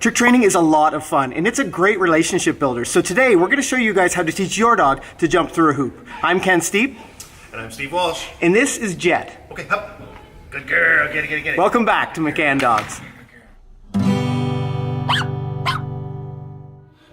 Trick training is a lot of fun and it's a great relationship builder. So today we're going to show you guys how to teach your dog to jump through a hoop. I'm Ken Steep. And I'm Steve Walsh. And this is Jet. Okay, up. Good girl. Get it. Welcome back to McCann Dogs.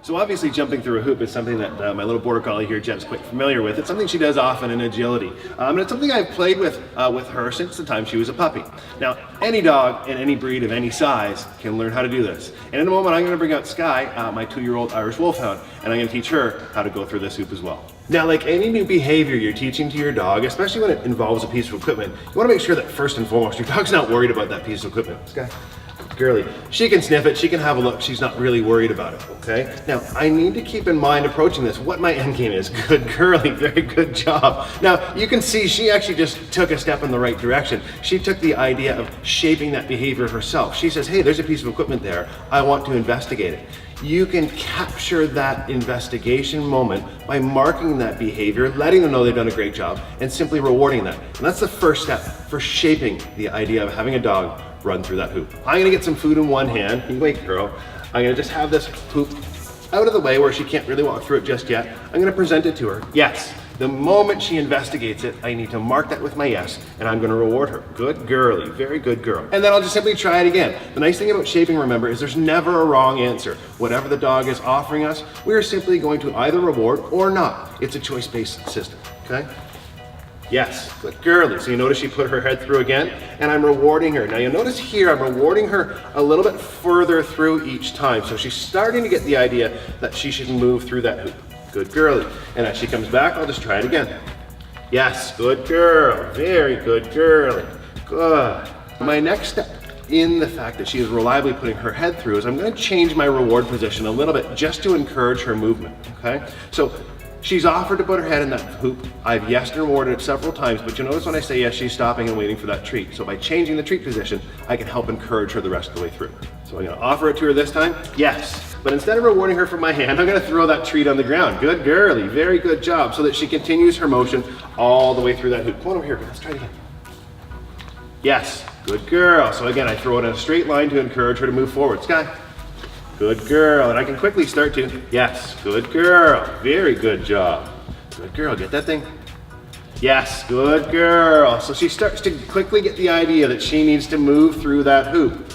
So obviously jumping through a hoop is something that my little border collie here, Jet's quite familiar with. It's something she does often in agility. And it's something I've played with her since the time she was a puppy. Now, any dog in any breed of any size can learn how to do this. And in a moment, I'm gonna bring out Sky, my 2-year-old Irish Wolfhound, and I'm gonna teach her how to go through this hoop as well. Now, like any new behavior you're teaching to your dog, especially when it involves a piece of equipment, you wanna make sure that first and foremost, your dog's not worried about that piece of equipment. Sky. Girly. She can sniff it, she can have a look, she's not really worried about it, okay? Now, I need to keep in mind approaching this, what my end game is. Good girly, very good job. Now, you can see she actually just took a step in the right direction. She took the idea of shaping that behavior herself. She says, hey, there's a piece of equipment there, I want to investigate it. You can capture that investigation moment by marking that behavior, letting them know they've done a great job, and simply rewarding that. And that's the first step for shaping the idea of having a dog run through that hoop. I'm gonna get some food in one hand. You wait, girl. I'm gonna just have this hoop out of the way where she can't really walk through it just yet. I'm gonna present it to her. Yes. The moment she investigates it, I need to mark that with my yes, and I'm gonna reward her. Good girly, very good girl. And then I'll just simply try it again. The nice thing about shaping, remember, is there's never a wrong answer. Whatever the dog is offering us, we are simply going to either reward or not. It's a choice-based system, okay? Yes, good girly. So you notice she put her head through again, and I'm rewarding her. Now you'll notice here, I'm rewarding her a little bit further through each time. So she's starting to get the idea that she should move through that hoop. Good girly. And as she comes back, I'll just try it again. Yes, good girl. Very good girly. Good. My next step in the fact that she is reliably putting her head through is I'm going to change my reward position a little bit just to encourage her movement, okay? So she's offered to put her head in that hoop. I've yes and rewarded it several times, but you notice when I say yes, she's stopping and waiting for that treat. So by changing the treat position, I can help encourage her the rest of the way through. So I'm gonna offer it to her this time, yes. But instead of rewarding her from my hand, I'm gonna throw that treat on the ground. Good girly, very good job, so that she continues her motion all the way through that hoop. Come on over here, let's try it again. Yes, good girl. So again, I throw it in a straight line to encourage her to move forward. Sky. Good girl, and I can quickly start to, yes, good girl, very good job. Good girl, get that thing? Yes, good girl. So she starts to quickly get the idea that she needs to move through that hoop.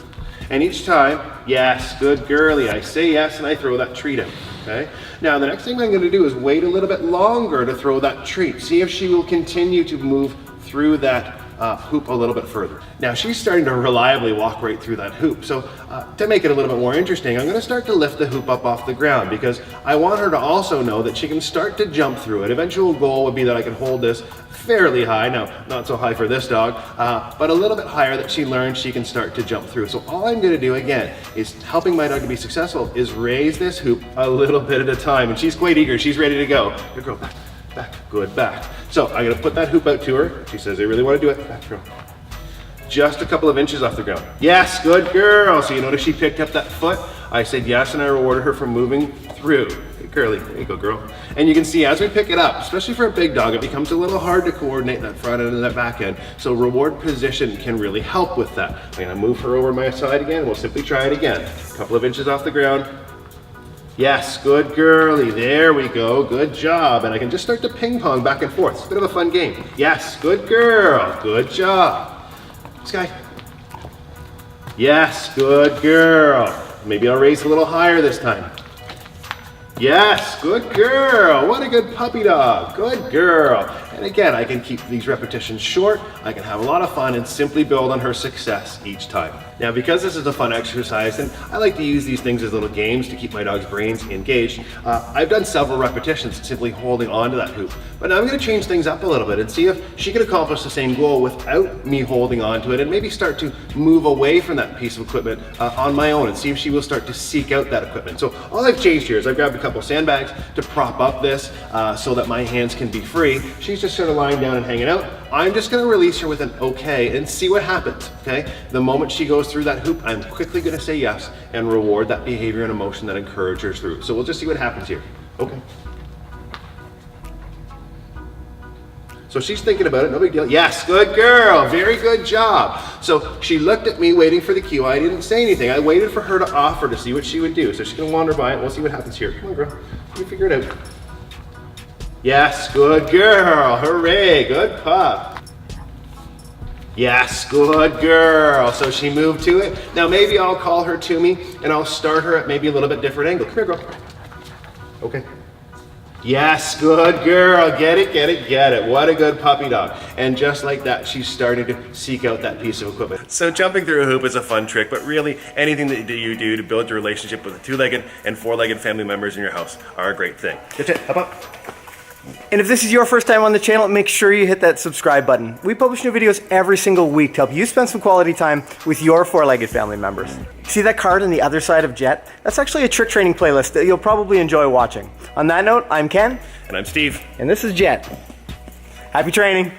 And each time, yes, good girly, I say yes and I throw that treat in, okay? Now the next thing I'm gonna do is wait a little bit longer to throw that treat. See if she will continue to move through that hoop a little bit further. Now she's starting to reliably walk right through that hoop. So to make it a little bit more interesting, I'm gonna start to lift the hoop up off the ground because I want her to also know that she can start to jump through it. Eventual goal would be that I can hold this fairly high. Now, not so high for this dog, but a little bit higher that she learns she can start to jump through. So all I'm gonna do again is helping my dog to be successful is raise this hoop a little bit at a time. And she's quite eager, she's ready to go. Good girl, back. Back, good, back. So I'm gonna put that hoop out to her. She says, I really wanna do it. Back, girl. Just a couple of inches off the ground. Yes, good girl. So you notice she picked up that foot. I said yes, and I rewarded her for moving through. Good girly, there you go, girl. And you can see as we pick it up, especially for a big dog, it becomes a little hard to coordinate that front end and that back end. So reward position can really help with that. I'm gonna move her over my side again. We'll simply try it again. A couple of inches off the ground. Yes, good girly, there we go, good job. And I can just start to ping pong back and forth. It's a bit of a fun game. Yes, good girl, good job. Sky. Yes, good girl. Maybe I'll raise a little higher this time. Yes, good girl. What a good puppy dog. Good girl. And again, I can keep these repetitions short. I can have a lot of fun and simply build on her success each time. Now, because this is a fun exercise, and I like to use these things as little games to keep my dog's brains engaged, I've done several repetitions simply holding onto that hoop. But now I'm gonna change things up a little bit and see if she can accomplish the same goal without me holding onto it and maybe start to move away from that piece of equipment on my own and see if she will start to seek out that equipment. So all I've changed here is I've grabbed a couple sandbags to prop up this so that my hands can be free. She's just sort of lying down and hanging out. I'm just gonna release her with an okay and see what happens, okay? The moment she goes through that hoop, I'm quickly gonna say yes and reward that behavior and emotion that encourages her through. So we'll just see what happens here. Okay. So So she's thinking about it, no big deal. Yes, good girl, very good job. So she looked at me waiting for the cue. I didn't say anything. I waited for her to offer to see what she would do. So she's gonna wander by it. We'll see what happens here. Come on, girl, let me figure it out. Yes, good girl, hooray, good pup. Yes, good girl. So she moved to it. Now maybe I'll call her to me and I'll start her at maybe a little bit different angle. Come here, girl. Okay. Yes, good girl. Get it, get it, get it. What a good puppy dog. And just like that, she's starting to seek out that piece of equipment. So jumping through a hoop is a fun trick, but really anything that you do to build your relationship with the two-legged and four-legged family members in your house are a great thing. That's it. Up, up. And if this is your first time on the channel, make sure you hit that subscribe button. We publish new videos every single week to help you spend some quality time with your four-legged family members. See that card on the other side of Jet? That's actually a trick training playlist that you'll probably enjoy watching. On that note, I'm Ken. And I'm Steve. And this is Jet. Happy training.